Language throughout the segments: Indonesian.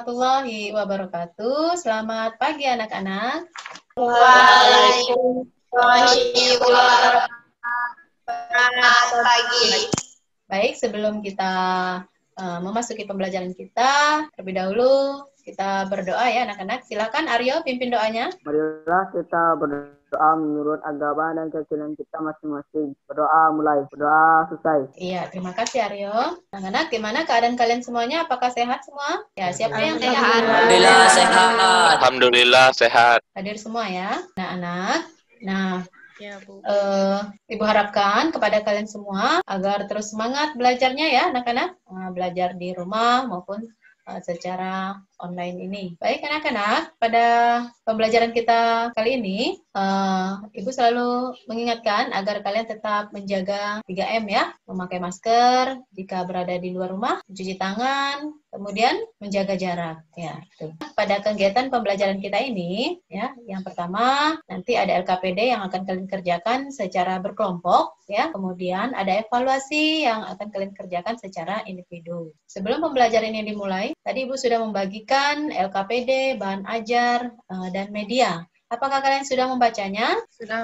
warahmatullahi wabarakatuh. Selamat pagi anak-anak. Waalaikumsalam. Selamat pagi. Baik, sebelum kita memasuki pembelajaran kita, terlebih dahulu kita berdoa ya anak-anak. Silakan Aryo pimpin doanya. Marilah kita berdoa menurut agama dan keyakinan kita masing-masing. Berdoa mulai, berdoa selesai. Iya, terima kasih Aryo. Anak-anak, gimana keadaan kalian semuanya? Apakah sehat semua? Ya, siapa yang Sehat. Alhamdulillah sehat. Alhamdulillah sehat. Hadir semua ya, anak-anak. Nah, Ya, Bu. Ibu harapkan kepada kalian semua agar terus semangat belajarnya ya anak-anak, belajar di rumah maupun secara online ini. Baik anak-anak, pada pembelajaran kita kali ini, Ibu selalu mengingatkan agar kalian tetap menjaga 3M ya, memakai masker jika berada di luar rumah, mencuci tangan, kemudian menjaga jarak. Ya, itu. Pada kegiatan pembelajaran kita ini, ya, yang pertama nanti ada LKPD yang akan kalian kerjakan secara berkelompok, ya. Kemudian ada evaluasi yang akan kalian kerjakan secara individu. Sebelum pembelajaran ini dimulai, tadi Ibu sudah membagikan LKPD, bahan ajar, dan media. Apakah kalian sudah membacanya? Sudah,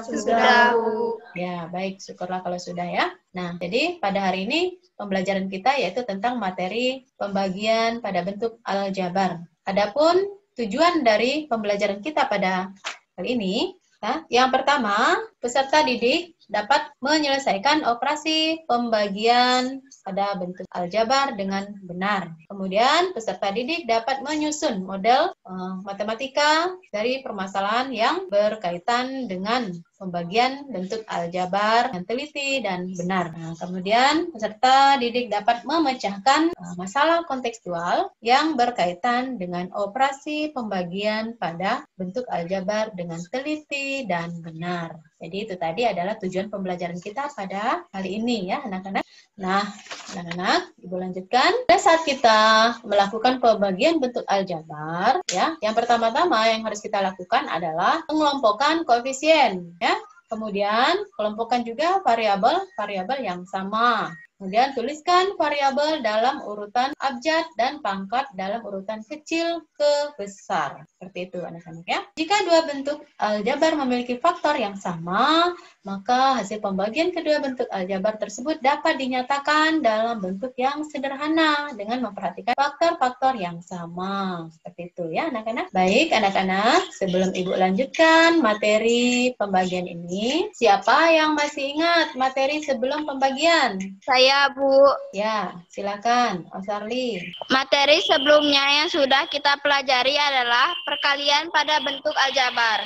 Bu. Ya, baik. Syukurlah kalau sudah ya. Nah, jadi pada hari ini pembelajaran kita yaitu tentang materi pembagian pada bentuk aljabar. Adapun tujuan dari pembelajaran kita pada kali ini, ya, yang pertama, peserta didik dapat menyelesaikan operasi pembagian pada bentuk aljabar dengan benar. Kemudian peserta didik dapat menyusun model matematika dari permasalahan yang berkaitan dengan pembagian bentuk aljabar yang teliti dan benar. Nah, kemudian peserta didik dapat memecahkan masalah kontekstual yang berkaitan dengan operasi pembagian pada bentuk aljabar dengan teliti dan benar. Jadi itu tadi adalah tujuan pembelajaran kita pada kali ini ya anak-anak. Nah, anak-anak, Ibu lanjutkan. Pada saat kita melakukan pembagian bentuk aljabar, ya, yang pertama-tama yang harus kita lakukan adalah mengelompokkan koefisien, ya. Kemudian kelompokkan juga variabel yang sama. Kemudian tuliskan variabel dalam urutan abjad dan pangkat dalam urutan kecil ke besar. Seperti itu anak-anak ya. Jika dua bentuk aljabar memiliki faktor yang sama, maka hasil pembagian kedua bentuk aljabar tersebut dapat dinyatakan dalam bentuk yang sederhana dengan memperhatikan faktor-faktor yang sama. Seperti itu ya anak-anak. Baik anak-anak, sebelum Ibu lanjutkan materi pembagian ini, siapa yang masih ingat materi sebelum pembagian? Saya, Bu. Ya, silakan, Osarli. Materi sebelumnya yang sudah kita pelajari adalah perkalian pada bentuk aljabar.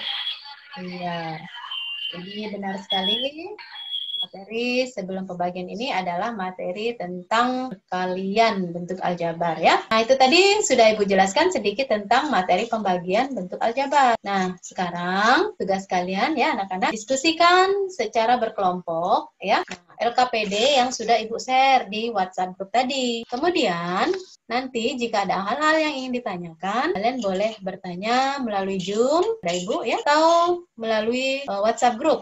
Iya, jadi benar sekali. Materi sebelum pembagian ini adalah materi tentang perkalian bentuk aljabar ya. Nah, itu tadi sudah Ibu jelaskan sedikit tentang materi pembagian bentuk aljabar. Nah, sekarang tugas kalian ya anak-anak diskusikan secara berkelompok ya. Nah, LKPD yang sudah Ibu share di WhatsApp group tadi. Kemudian nanti jika ada hal-hal yang ingin ditanyakan, kalian boleh bertanya melalui Zoom, Ibu ya, atau melalui WhatsApp group.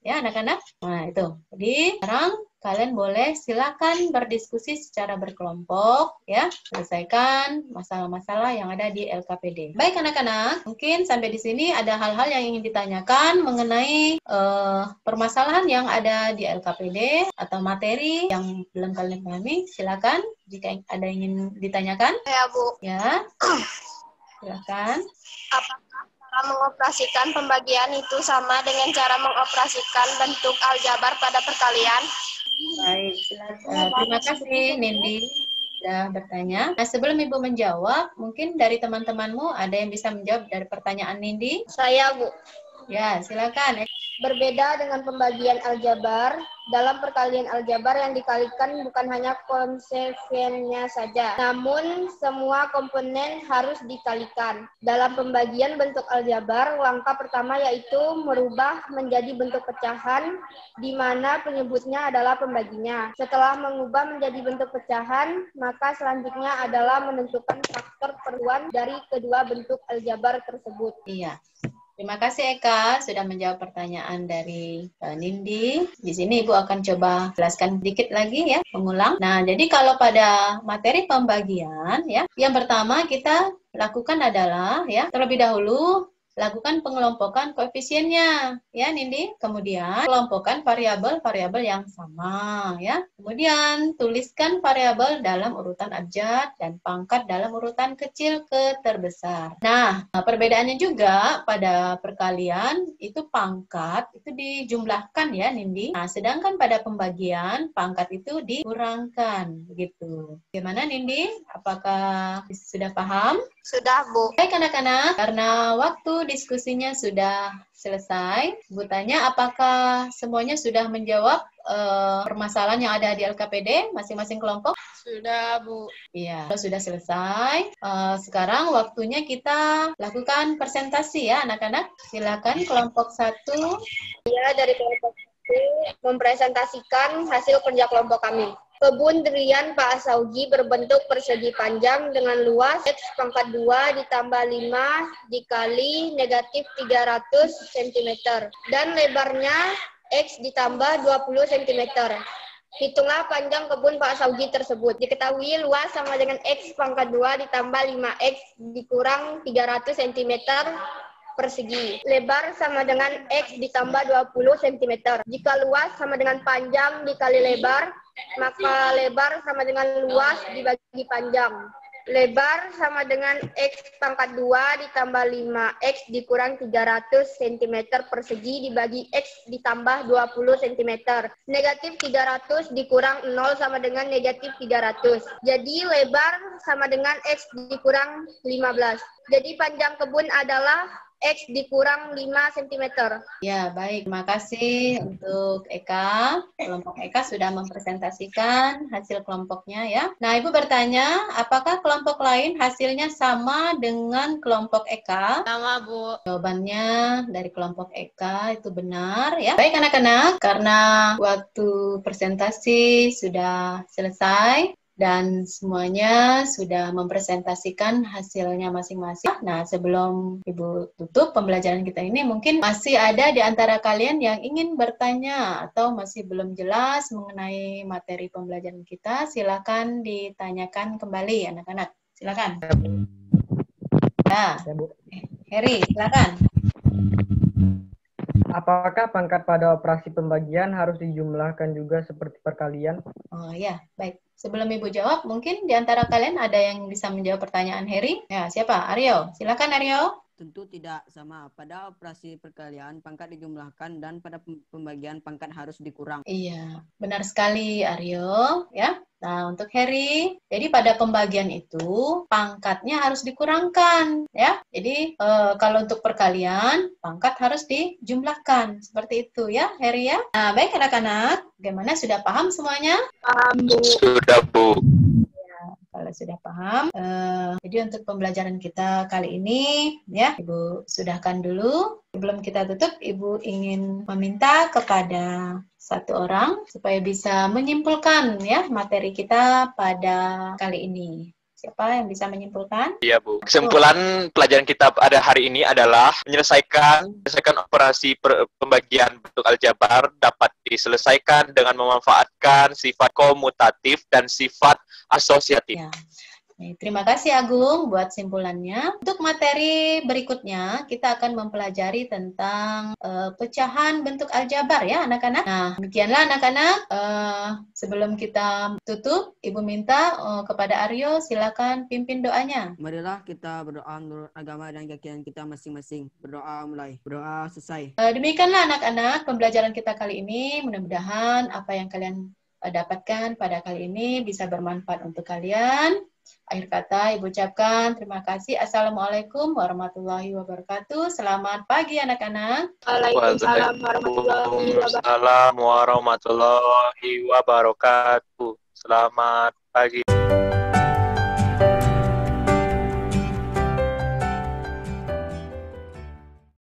Ya, anak-anak. Nah, itu. Jadi, sekarang kalian boleh silakan berdiskusi secara berkelompok, ya. Selesaikan masalah-masalah yang ada di LKPD. Baik, anak-anak. Mungkin sampai di sini ada hal-hal yang ingin ditanyakan mengenai permasalahan yang ada di LKPD atau materi yang belum kalian pahami. Silakan jika ada yang ingin ditanyakan. Ya, Bu. Ya. Silakan. Apakah cara mengoperasikan pembagian itu sama dengan cara mengoperasikan bentuk aljabar pada perkalian? Baik, silakan. Terima kasih Nindi sudah bertanya. Nah, sebelum Ibu menjawab, mungkin dari teman-temanmu ada yang bisa menjawab dari pertanyaan Nindi? Saya, Bu. Ya, silakan. Berbeda dengan pembagian aljabar, dalam perkalian aljabar yang dikalikan bukan hanya konsekuensinya saja, namun semua komponen harus dikalikan. Dalam pembagian bentuk aljabar, langkah pertama yaitu merubah menjadi bentuk pecahan, di mana penyebutnya adalah pembaginya. Setelah mengubah menjadi bentuk pecahan, maka selanjutnya adalah menentukan faktor perluan dari kedua bentuk aljabar tersebut. Iya. Terima kasih Eka sudah menjawab pertanyaan dari Nindi. Di sini Ibu akan coba jelaskan sedikit lagi ya, mengulang. Nah, jadi kalau pada materi pembagian ya, yang pertama kita lakukan adalah ya, terlebih dahulu lakukan pengelompokan koefisiennya ya Nindi. Kemudian kelompokkan variabel-variabel yang sama ya. Kemudian tuliskan variabel dalam urutan abjad dan pangkat dalam urutan kecil ke terbesar. Nah, perbedaannya juga pada perkalian itu pangkat itu dijumlahkan ya Nindi. Nah, sedangkan pada pembagian pangkat itu dikurangkan begitu. Bagaimana Nindi? Apakah sudah paham? Sudah, Bu. Baik anak-anak, karena waktu diskusinya sudah selesai, Bu tanya apakah semuanya sudah menjawab permasalahan yang ada di LKPD masing-masing kelompok? Sudah, Bu. Iya, kalau sudah selesai. Sekarang waktunya kita lakukan presentasi ya anak-anak. Silakan kelompok 1. Saya dari kelompok 1 mempresentasikan hasil kerja kelompok kami. Kebun durian Pak Saugi berbentuk persegi panjang dengan luas X pangkat 2 ditambah 5 dikali negatif 300 cm dan lebarnya X ditambah 20 cm. Hitunglah panjang kebun Pak Saugi tersebut. Diketahui luas sama dengan X pangkat 2 ditambah 5X dikurang 300 cm persegi. Lebar sama dengan X ditambah 20 cm. Jika luas sama dengan panjang dikali lebar, maka lebar sama dengan luas dibagi panjang. Lebar sama dengan X pangkat 2 ditambah 5X dikurang 300 cm persegi dibagi X ditambah 20 cm. Negatif 300 dikurang 0 sama dengan negatif 300. Jadi lebar sama dengan X dikurang 15. Jadi panjang kebun adalah X dikurang 5 cm. Ya, baik. Terima kasih untuk Eka. Kelompok Eka sudah mempresentasikan hasil kelompoknya ya. Nah, Ibu bertanya, apakah kelompok lain hasilnya sama dengan kelompok Eka? Sama, Bu. Jawabannya dari kelompok Eka itu benar ya. Baik anak-anak, karena waktu presentasi sudah selesai, dan semuanya sudah mempresentasikan hasilnya masing-masing. Nah, sebelum Ibu tutup pembelajaran kita ini, mungkin masih ada di antara kalian yang ingin bertanya atau masih belum jelas mengenai materi pembelajaran kita, silakan ditanyakan kembali anak-anak. Silakan. Ya, Heri, silakan. Apakah pangkat pada operasi pembagian harus dijumlahkan juga seperti perkalian? Oh ya, baik. Sebelum Ibu jawab, mungkin di antara kalian ada yang bisa menjawab pertanyaan Heri? Ya, siapa? Aryo. Silakan Aryo. Tentu tidak sama. Pada operasi perkalian pangkat dijumlahkan dan pada pembagian pangkat harus dikurang. Iya, benar sekali Aryo. Ya. Nah, untuk Heri, jadi pada pembagian itu pangkatnya harus dikurangkan, ya. Jadi kalau untuk perkalian pangkat harus dijumlahkan, seperti itu ya, Heri ya. Nah, baik anak-anak, bagaimana sudah paham semuanya? Paham, Bu. Sudah, Bu. Kalau sudah paham, jadi untuk pembelajaran kita kali ini, ya, Ibu sudahkan dulu. Sebelum kita tutup, Ibu ingin meminta kepada satu orang supaya bisa menyimpulkan ya materi kita pada kali ini. Siapa yang bisa menyimpulkan? Iya, Bu. Kesimpulan pelajaran kita pada hari ini adalah menyelesaikan operasi pembagian bentuk aljabar dapat diselesaikan dengan memanfaatkan sifat komutatif dan sifat asosiatif. Ya. Terima kasih Agung buat simpulannya. Untuk materi berikutnya kita akan mempelajari tentang pecahan bentuk aljabar ya anak-anak. Nah, demikianlah anak-anak. Sebelum kita tutup, Ibu minta kepada Aryo silakan pimpin doanya. Marilah kita berdoa menurut agama dan keyakinan kita masing-masing. Berdoa mulai. Berdoa selesai. Demikianlah anak-anak pembelajaran kita kali ini. Mudah-mudahan apa yang kalian dapatkan pada kali ini bisa bermanfaat untuk kalian. Akhir kata Ibu ucapkan terima kasih. Assalamualaikum warahmatullahi wabarakatuh. Selamat pagi anak-anak. Waalaikumsalam warahmatullahi wabarakatuh. Waalaikumsalam warahmatullahi wabarakatuh. Selamat pagi.